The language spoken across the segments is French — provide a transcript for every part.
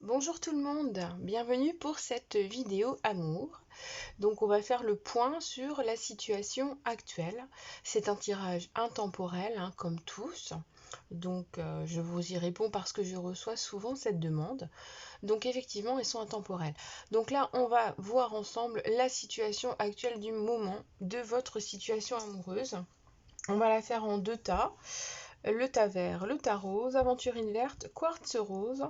Bonjour tout le monde, bienvenue pour cette vidéo amour. Donc on va faire le point sur la situation actuelle. C'est un tirage intemporel, comme tous. Donc je vous y réponds parce que je reçois souvent cette demande. Donc effectivement, ils sont intemporels. Donc là, on va voir ensemble la situation actuelle du moment de votre situation amoureuse. On va la faire en deux tas. Le tas vert, le tas rose, aventurine verte, quartz rose.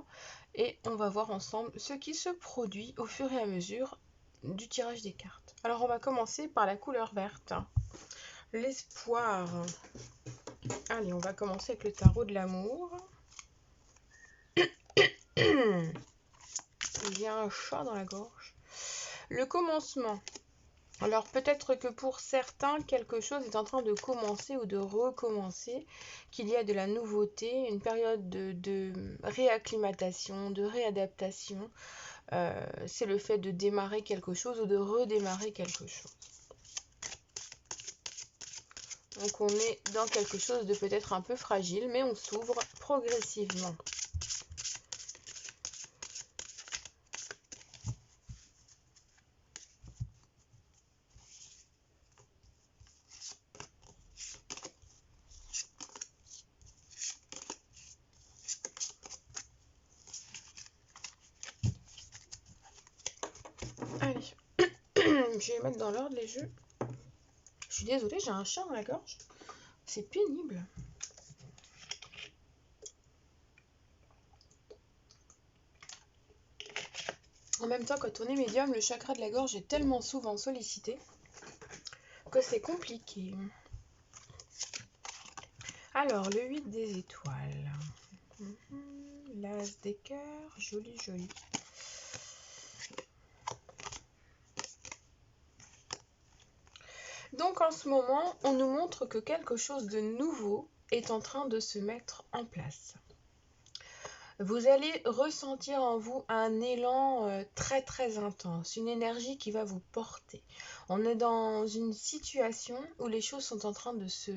Et on va voir ensemble ce qui se produit au fur et à mesure du tirage des cartes. Alors on va commencer par la couleur verte. L'espoir. Allez, on va commencer avec le tarot de l'amour. Il y a un chat dans la gorge. Le commencement. Alors peut-être que pour certains, quelque chose est en train de commencer ou de recommencer, qu'il y a de la nouveauté, une période de réacclimatation, de réadaptation. C'est le fait de démarrer quelque chose ou de redémarrer quelque chose. Donc on est dans quelque chose de peut-être un peu fragile, mais on s'ouvre progressivement. Allez, je vais mettre dans l'ordre les jeux. Je suis désolée, j'ai un chat dans la gorge. C'est pénible. En même temps, quand on est médium, le chakra de la gorge est tellement souvent sollicité que c'est compliqué. Alors, le 8 des étoiles. L'as des cœurs, joli, joli. Donc en ce moment, on nous montre que quelque chose de nouveau est en train de se mettre en place. Vous allez ressentir en vous un élan très très intense, une énergie qui va vous porter. On est dans une situation où les choses sont en train de se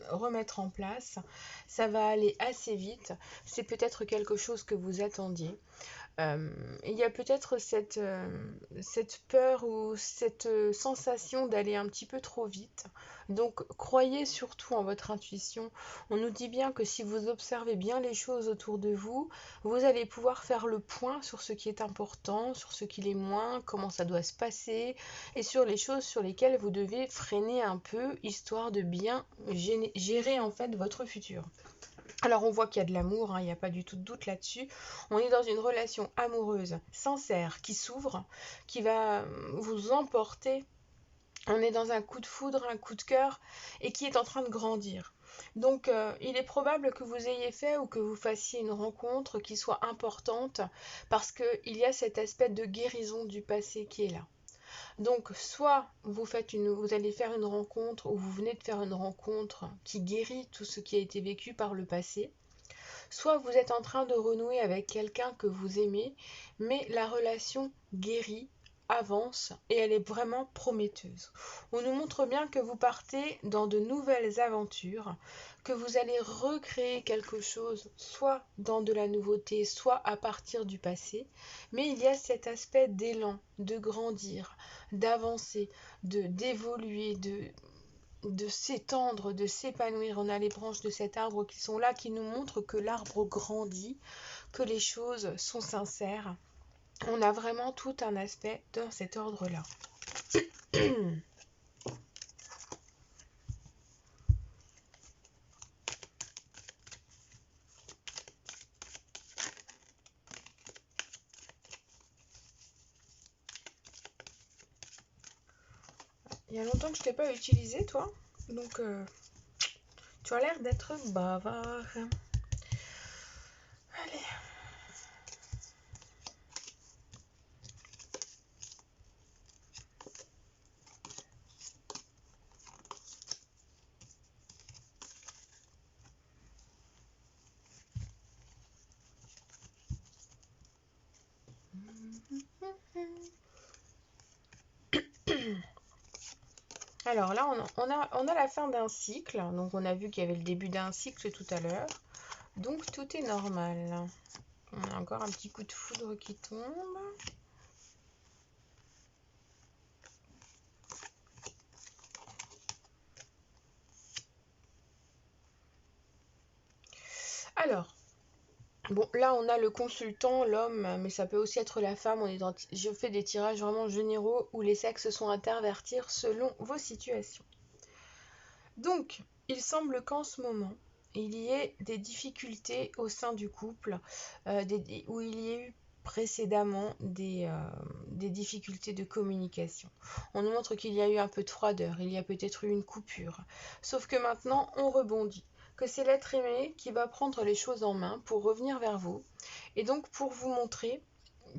remettre en place. Ça va aller assez vite. C'est peut-être quelque chose que vous attendiez. Il y a peut-être cette peur ou cette sensation d'aller un petit peu trop vite. Donc croyez surtout en votre intuition. On nous dit bien que si vous observez bien les choses autour de vous, vous allez pouvoir faire le point sur ce qui est important, sur ce qui l'est moins, comment ça doit se passer, et sur les choses sur lesquelles vous devez freiner un peu, histoire de bien gérer en fait votre futur. Alors on voit qu'il y a de l'amour, il n'y a pas du tout de doute là-dessus. On est dans une relation amoureuse, sincère, qui s'ouvre, qui va vous emporter. On est dans un coup de foudre, un coup de cœur, et qui est en train de grandir. Donc il est probable que vous ayez fait ou que vous fassiez une rencontre qui soit importante, parce qu'il y a cet aspect de guérison du passé qui est là. Donc, soit vous allez faire une rencontre ou vous venez de faire une rencontre qui guérit tout ce qui a été vécu par le passé, soit vous êtes en train de renouer avec quelqu'un que vous aimez, mais la relation guérit, avance et elle est vraiment prometteuse. On nous montre bien que vous partez dans de nouvelles aventures, que vous allez recréer quelque chose, soit dans de la nouveauté, soit à partir du passé, mais il y a cet aspect d'élan, de grandir, d'avancer, d'évoluer, de s'étendre, de s'épanouir. On a les branches de cet arbre qui sont là, qui nous montrent que l'arbre grandit, que les choses sont sincères. On a vraiment tout un aspect dans cet ordre-là. Il y a longtemps que je ne t'ai pas utilisé, toi. Donc, tu as l'air d'être bavard. Allez. Alors là, on a la fin d'un cycle. Donc, on a vu qu'il y avait le début d'un cycle tout à l'heure. Donc, tout est normal. On a encore un petit coup de foudre qui tombe. Alors, bon, là on a le consultant, l'homme, mais ça peut aussi être la femme. Je fais des tirages vraiment généraux où les sexes sont à intervertir selon vos situations. Donc, il semble qu'en ce moment, il y ait des difficultés au sein du couple, où il y a eu précédemment des difficultés de communication. On nous montre qu'il y a eu un peu de froideur, il y a peut-être eu une coupure. Sauf que maintenant, on rebondit, que c'est l'être aimé qui va prendre les choses en main pour revenir vers vous, et donc pour vous montrer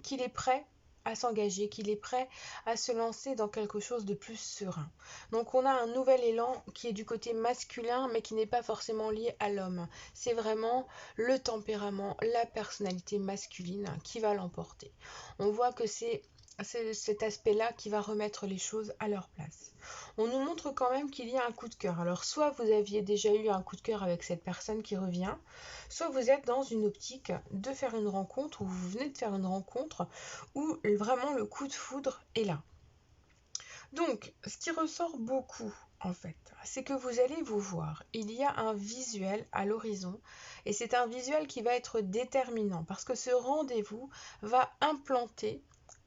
qu'il est prêt à s'engager, qu'il est prêt à se lancer dans quelque chose de plus serein. Donc on a un nouvel élan qui est du côté masculin, mais qui n'est pas forcément lié à l'homme. C'est vraiment le tempérament, la personnalité masculine qui va l'emporter. On voit que c'est cet aspect-là qui va remettre les choses à leur place. On nous montre quand même qu'il y a un coup de cœur. Alors soit vous aviez déjà eu un coup de cœur avec cette personne qui revient, soit vous êtes dans une optique de faire une rencontre, ou vous venez de faire une rencontre, où vraiment le coup de foudre est là. Donc, ce qui ressort beaucoup, en fait, c'est que vous allez vous voir. Il y a un visuel à l'horizon, et c'est un visuel qui va être déterminant, parce que ce rendez-vous va implanter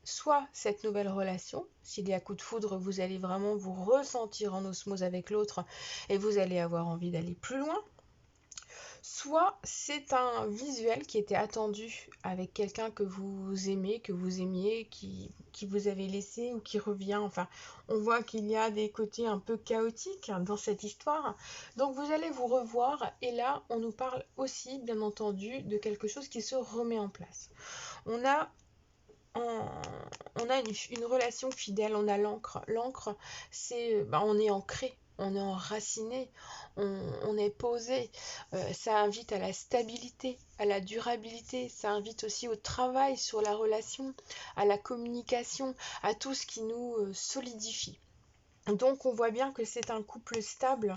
soit cette nouvelle relation, s'il y a coup de foudre, vous allez vraiment vous ressentir en osmose avec l'autre, et vous allez avoir envie d'aller plus loin, soit c'est un visuel qui était attendu avec quelqu'un que vous aimez, que vous aimiez, qui vous avez laissé ou qui revient. Enfin, on voit qu'il y a des côtés un peu chaotiques dans cette histoire. Donc vous allez vous revoir et là, on nous parle aussi, bien entendu, de quelque chose qui se remet en place. On a une relation fidèle, on a l'encre. L'encre, c'est, on est ancré, on est enraciné, on est posé. Ça invite à la stabilité, à la durabilité. Ça invite aussi au travail sur la relation, à la communication, à tout ce qui nous solidifie. Donc on voit bien que c'est un couple stable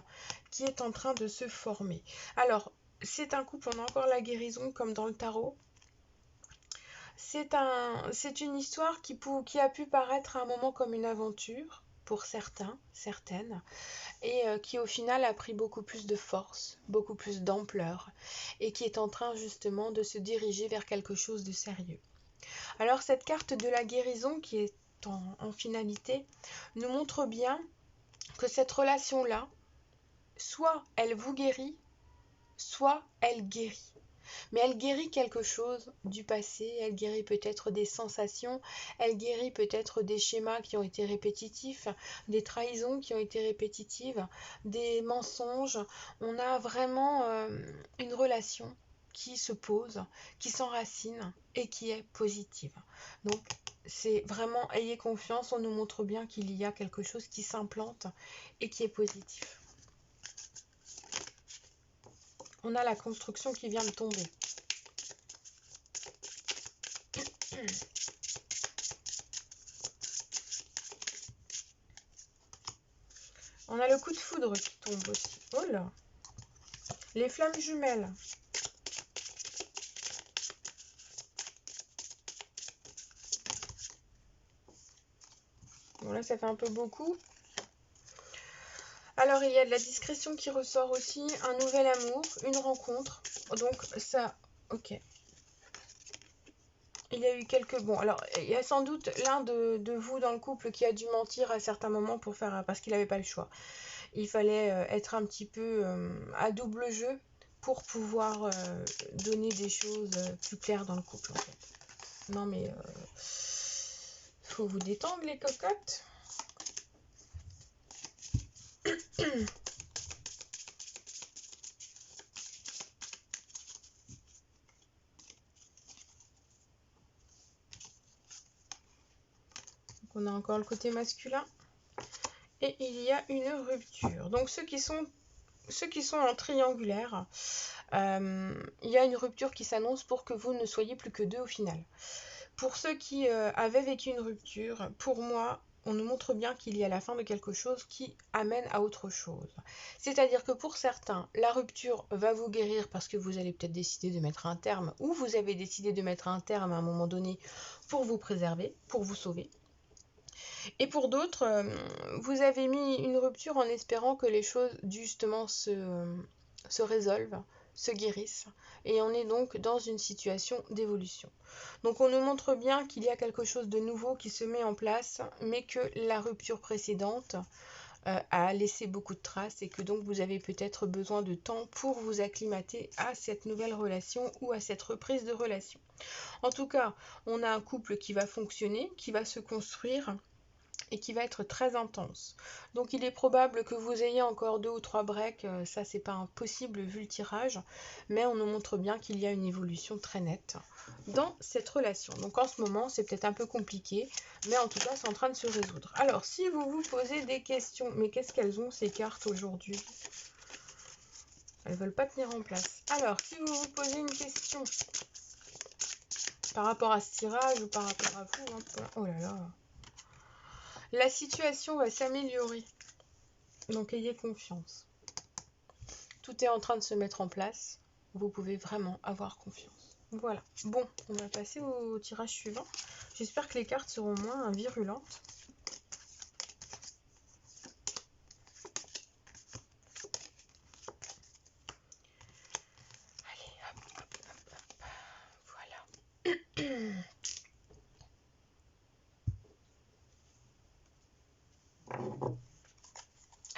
qui est en train de se former. Alors, c'est un couple, on a encore la guérison comme dans le tarot. C'est une histoire qui a pu paraître à un moment comme une aventure pour certains, certaines, et qui au final a pris beaucoup plus de force, beaucoup plus d'ampleur, et qui est en train justement de se diriger vers quelque chose de sérieux. Alors cette carte de la guérison qui est en finalité nous montre bien que cette relation-là, soit elle vous guérit, soit elle guérit. Mais elle guérit quelque chose du passé, elle guérit peut-être des sensations, elle guérit peut-être des schémas qui ont été répétitifs, des trahisons qui ont été répétitives, des mensonges. On a vraiment une relation qui se pose, qui s'enracine et qui est positive. Donc c'est vraiment, ayez confiance, on nous montre bien qu'il y a quelque chose qui s'implante et qui est positif. On a la construction qui vient de tomber. On a le coup de foudre qui tombe aussi. Oh là! Les flammes jumelles. Bon là ça fait un peu beaucoup. Alors il y a de la discrétion qui ressort aussi, un nouvel amour, une rencontre. Donc ça, ok. Il y a eu quelques... Bon, alors, il y a sans doute l'un de vous dans le couple qui a dû mentir à certains moments pour faire... parce qu'il n'avait pas le choix. Il fallait être un petit peu à double jeu pour pouvoir donner des choses plus claires dans le couple, en fait. Non, mais... faut vous détendre, les cocottes. On a encore le côté masculin. Et il y a une rupture. Donc ceux qui sont en triangulaire, il y a une rupture qui s'annonce pour que vous ne soyez plus que deux au final. Pour ceux qui avaient vécu une rupture, pour moi, on nous montre bien qu'il y a la fin de quelque chose qui amène à autre chose. C'est-à-dire que pour certains, la rupture va vous guérir parce que vous allez peut-être décider de mettre un terme, ou vous avez décidé de mettre un terme à un moment donné pour vous préserver, pour vous sauver. Et pour d'autres, vous avez mis une rupture en espérant que les choses justement se résolvent, se guérissent. Et on est donc dans une situation d'évolution. Donc on nous montre bien qu'il y a quelque chose de nouveau qui se met en place, mais que la rupture précédente a laissé beaucoup de traces et que donc vous avez peut-être besoin de temps pour vous acclimater à cette nouvelle relation ou à cette reprise de relation. En tout cas, on a un couple qui va fonctionner, qui va se construire et qui va être très intense. Donc il est probable que vous ayez encore 2 ou 3 breaks, ça c'est pas impossible vu le tirage, mais on nous montre bien qu'il y a une évolution très nette dans cette relation. Donc en ce moment c'est peut-être un peu compliqué, mais en tout cas c'est en train de se résoudre. Alors si vous vous posez des questions, mais qu'est-ce qu'elles ont ces cartes aujourd'hui? Elles veulent pas tenir en place. Alors si vous vous posez une question par rapport à ce tirage ou par rapport à vous, hein, oh là là, la situation va s'améliorer. Donc ayez confiance. Tout est en train de se mettre en place. Vous pouvez vraiment avoir confiance. Voilà. Bon, on va passer au tirage suivant. J'espère que les cartes seront moins virulentes. Allez, hop, hop, hop, hop. Voilà.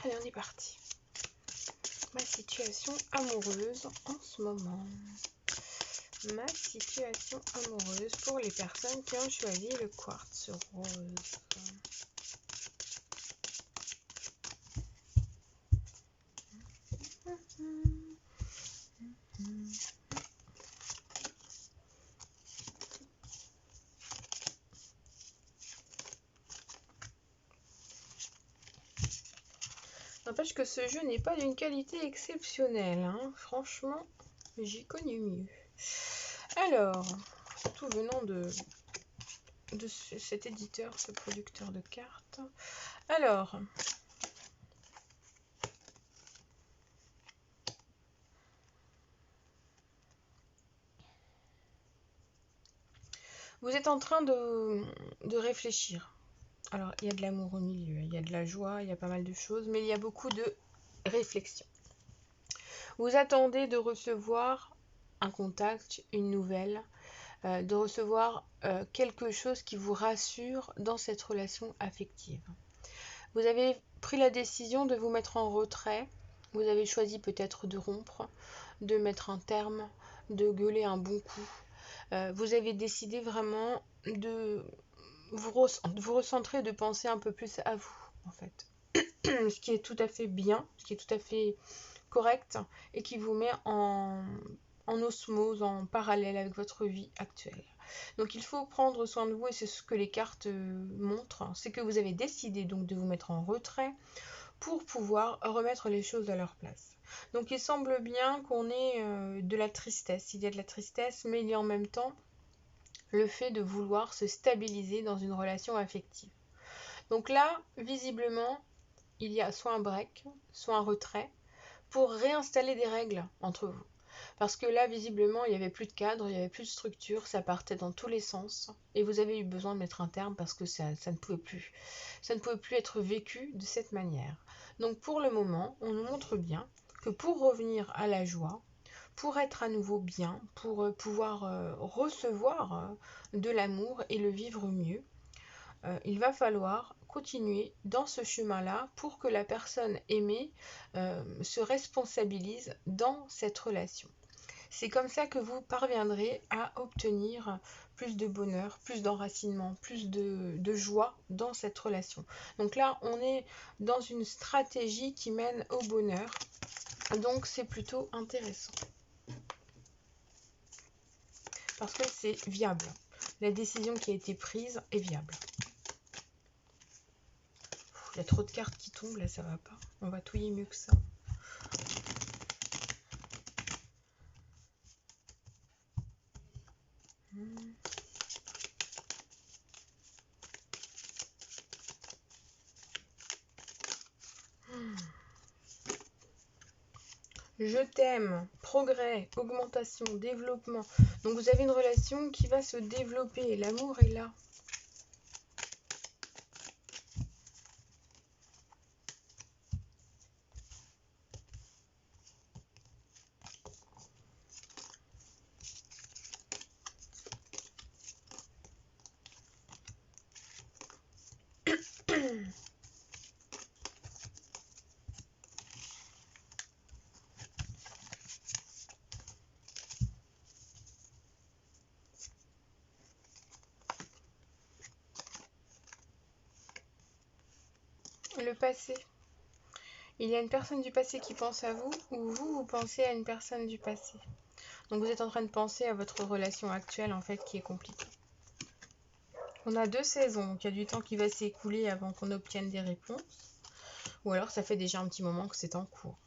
Allez, on est parti. Ma situation amoureuse en ce moment. Ma situation amoureuse pour les personnes qui ont choisi le quartz rose. N'empêche que ce jeu n'est pas d'une qualité exceptionnelle, hein. Franchement, j'ai connu mieux. Alors, tout venant de cet éditeur, ce producteur de cartes. Alors, vous êtes en train de réfléchir. Alors, il y a de l'amour au milieu, il y a de la joie, il y a pas mal de choses, mais il y a beaucoup de réflexion. Vous attendez de recevoir un contact, une nouvelle, de recevoir quelque chose qui vous rassure dans cette relation affective. Vous avez pris la décision de vous mettre en retrait, vous avez choisi peut-être de rompre, de mettre un terme, de gueuler un bon coup. Vous avez décidé vraiment de vous recentrer, de penser un peu plus à vous, en fait. Ce qui est tout à fait bien, ce qui est tout à fait correct et qui vous met en osmose, en parallèle avec votre vie actuelle. Donc il faut prendre soin de vous et c'est ce que les cartes montrent, c'est que vous avez décidé donc de vous mettre en retrait pour pouvoir remettre les choses à leur place. Donc il semble bien qu'on ait de la tristesse, il y a de la tristesse, mais il y a en même temps le fait de vouloir se stabiliser dans une relation affective. Donc là, visiblement, il y a soit un break, soit un retrait, pour réinstaller des règles entre vous. Parce que là, visiblement, il n'y avait plus de cadre, il n'y avait plus de structure, ça partait dans tous les sens, et vous avez eu besoin de mettre un terme parce que ça ne pouvait plus. Ça ne pouvait plus être vécu de cette manière. Donc pour le moment, on nous montre bien que pour revenir à la joie, pour être à nouveau bien, pour pouvoir recevoir de l'amour et le vivre mieux, il va falloir continuer dans ce chemin-là pour que la personne aimée se responsabilise dans cette relation. C'est comme ça que vous parviendrez à obtenir plus de bonheur, plus d'enracinement, plus de joie dans cette relation. Donc là, on est dans une stratégie qui mène au bonheur. Donc c'est plutôt intéressant. Parce que c'est viable. La décision qui a été prise est viable. Il y a trop de cartes qui tombent, là ça va pas. On va touiller mieux que ça. je t'aime, progrès, augmentation, développement. Donc vous avez une relation qui va se développer. L'amour est là. Le passé. Il y a une personne du passé qui pense à vous ou vous pensez à une personne du passé. Donc vous êtes en train de penser à votre relation actuelle en fait qui est compliquée. On a 2 saisons, donc il y a du temps qui va s'écouler avant qu'on obtienne des réponses. Ou alors ça fait déjà un petit moment que c'est en cours.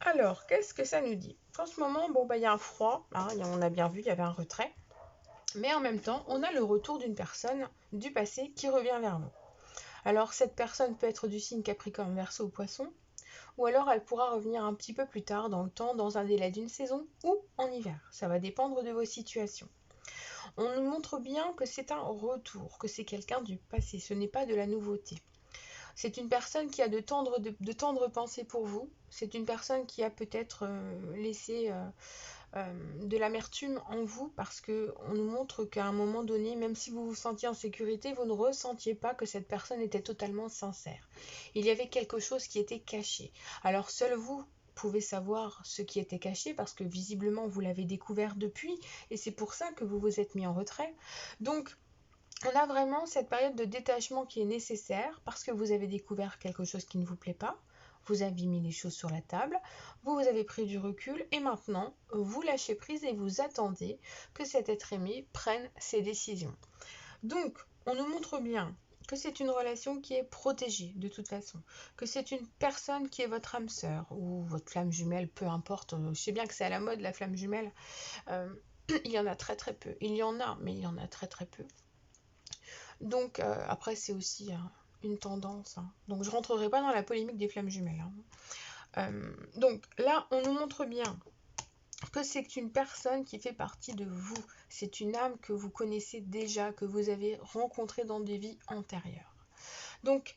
Alors, qu'est-ce que ça nous dit? En ce moment, bon, il y a un froid, hein, on a bien vu, il y avait un retrait. Mais en même temps, on a le retour d'une personne du passé qui revient vers nous. Alors, cette personne peut être du signe Capricorne, Verseau ou Poisson, ou alors elle pourra revenir un petit peu plus tard dans le temps, dans un délai d'une saison ou en hiver. Ça va dépendre de vos situations. On nous montre bien que c'est un retour, que c'est quelqu'un du passé, ce n'est pas de la nouveauté. C'est une personne qui a de tendres pensées pour vous. C'est une personne qui a peut-être laissé de l'amertume en vous parce qu'on nous montre qu'à un moment donné, même si vous vous sentiez en sécurité, vous ne ressentiez pas que cette personne était totalement sincère. Il y avait quelque chose qui était caché. Alors seul vous pouvez savoir ce qui était caché parce que visiblement vous l'avez découvert depuis et c'est pour ça que vous vous êtes mis en retrait. Donc on a vraiment cette période de détachement qui est nécessaire parce que vous avez découvert quelque chose qui ne vous plaît pas, vous avez mis les choses sur la table, vous avez pris du recul et maintenant vous lâchez prise et vous attendez que cet être aimé prenne ses décisions. Donc, on nous montre bien que c'est une relation qui est protégée de toute façon, que c'est une personne qui est votre âme sœur ou votre flamme jumelle, peu importe, je sais bien que c'est à la mode la flamme jumelle, il y en a très très peu, il y en a mais il y en a très très peu. Donc après c'est aussi une tendance, hein. Donc je rentrerai pas dans la polémique des flammes jumelles, hein. Donc là on nous montre bien que c'est une personne qui fait partie de vous. C'est une âme que vous connaissez déjà, que vous avez rencontrée dans des vies antérieures. Donc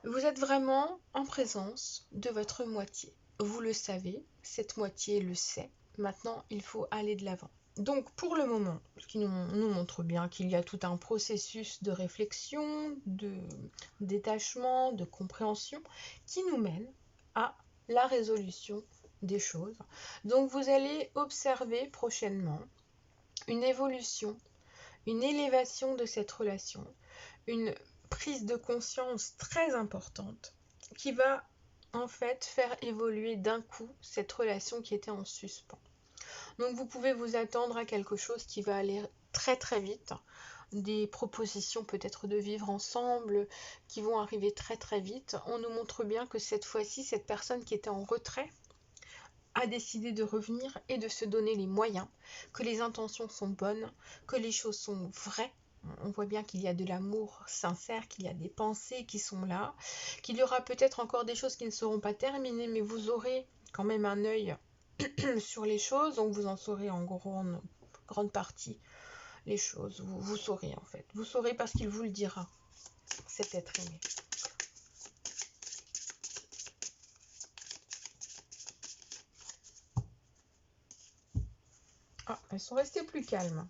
vous êtes vraiment en présence de votre moitié. Vous le savez, cette moitié le sait. Maintenant il faut aller de l'avant. Donc pour le moment, ce qui nous montre bien qu'il y a tout un processus de réflexion, de détachement, de compréhension qui nous mène à la résolution des choses. Donc vous allez observer prochainement une évolution, une élévation de cette relation, une prise de conscience très importante qui va en fait faire évoluer d'un coup cette relation qui était en suspens. Donc vous pouvez vous attendre à quelque chose qui va aller très très vite, des propositions peut-être de vivre ensemble qui vont arriver très très vite. On nous montre bien que cette fois-ci, cette personne qui était en retrait a décidé de revenir et de se donner les moyens, que les intentions sont bonnes, que les choses sont vraies. On voit bien qu'il y a de l'amour sincère, qu'il y a des pensées qui sont là, qu'il y aura peut-être encore des choses qui ne seront pas terminées, mais vous aurez quand même un œil sur les choses, donc vous en saurez en grande partie les choses. Vous saurez en fait. Vous saurez parce qu'il vous le dira, cet être aimé. Ah, elles sont restées plus calmes.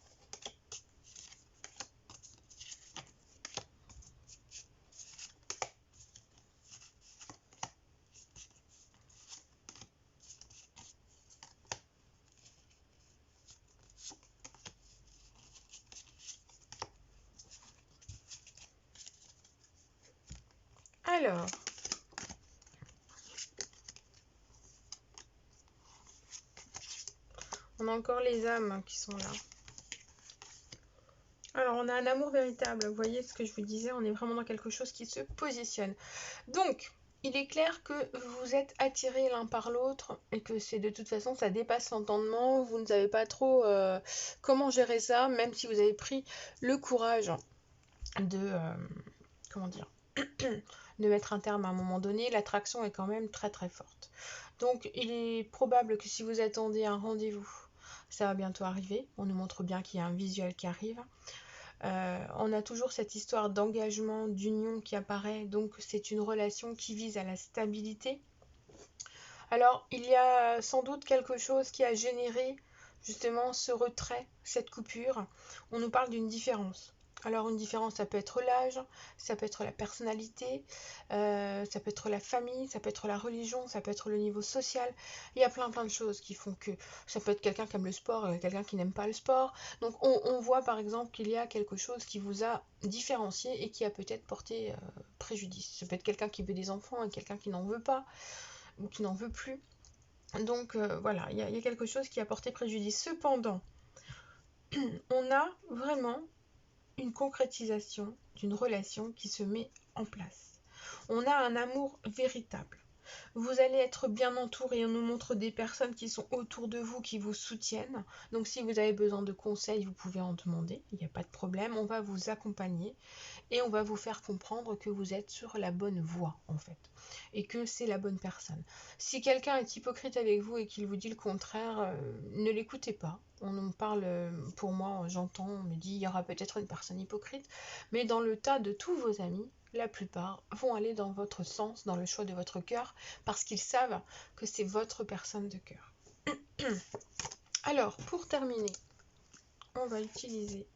Alors, on a encore les âmes qui sont là. Alors, on a un amour véritable. Vous voyez ce que je vous disais, on est vraiment dans quelque chose qui se positionne. Donc, il est clair que vous êtes attirés l'un par l'autre et que c'est de toute façon, ça dépasse l'entendement. Vous ne savez pas trop comment gérer ça, même si vous avez pris le courage de... comment dire de mettre un terme à un moment donné, l'attraction est quand même très très forte. Donc il est probable que si vous attendez un rendez-vous, ça va bientôt arriver. On nous montre bien qu'il y a un visuel qui arrive. On a toujours cette histoire d'engagement, d'union qui apparaît, donc c'est une relation qui vise à la stabilité. Alors, il y a sans doute quelque chose qui a généré justement ce retrait, cette coupure. On nous parle d'une différence. Alors, une différence, ça peut être l'âge, ça peut être la personnalité, ça peut être la famille, ça peut être la religion, ça peut être le niveau social. Il y a plein de choses qui font que ça peut être quelqu'un qui aime le sport et quelqu'un qui n'aime pas le sport. Donc, on voit par exemple qu'il y a quelque chose qui vous a différencié et qui a peut-être porté préjudice. Ça peut être quelqu'un qui veut des enfants et quelqu'un qui n'en veut pas ou qui n'en veut plus. Donc voilà, il y a quelque chose qui a porté préjudice. Cependant, on a vraiment une concrétisation d'une relation qui se met en place. On a un amour véritable. Vous allez être bien entouré. On nous montre des personnes qui sont autour de vous, qui vous soutiennent. Donc si vous avez besoin de conseils, vous pouvez en demander. Il n'y a pas de problème. On va vous accompagner et on va vous faire comprendre que vous êtes sur la bonne voie en fait. Et que c'est la bonne personne. Si quelqu'un est hypocrite avec vous et qu'il vous dit le contraire, ne l'écoutez pas. On en parle, pour moi, j'entends, on me dit il y aura peut-être une personne hypocrite, mais dans le tas de tous vos amis, la plupart vont aller dans votre sens, dans le choix de votre cœur, parce qu'ils savent que c'est votre personne de cœur. Alors, pour terminer, on va utiliser...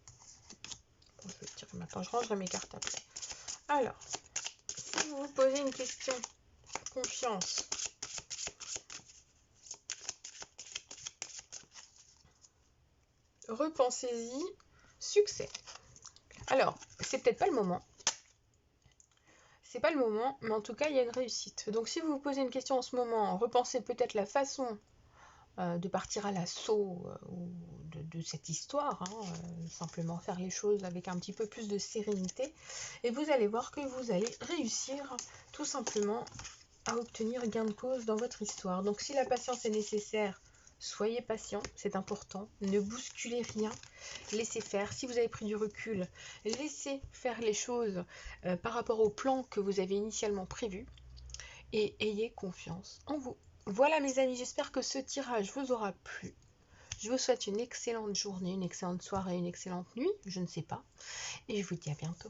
Bon, je vais tirer maintenant, je rangerai mes cartes après. Alors, si vous vous posez une question, confiance. Repensez-y, succès. Alors, c'est peut-être pas le moment. C'est pas le moment, mais en tout cas, il y a une réussite. Donc, si vous vous posez une question en ce moment, repensez peut-être la façon de partir à l'assaut de cette histoire, simplement faire les choses avec un petit peu plus de sérénité, et vous allez voir que vous allez réussir tout simplement à obtenir gain de cause dans votre histoire. Donc si la patience est nécessaire, soyez patient, c'est important, ne bousculez rien, laissez faire. Si vous avez pris du recul, laissez faire les choses par rapport au plan que vous avez initialement prévu, et ayez confiance en vous. Voilà mes amis, j'espère que ce tirage vous aura plu. Je vous souhaite une excellente journée, une excellente soirée, une excellente nuit, je ne sais pas. Et je vous dis à bientôt.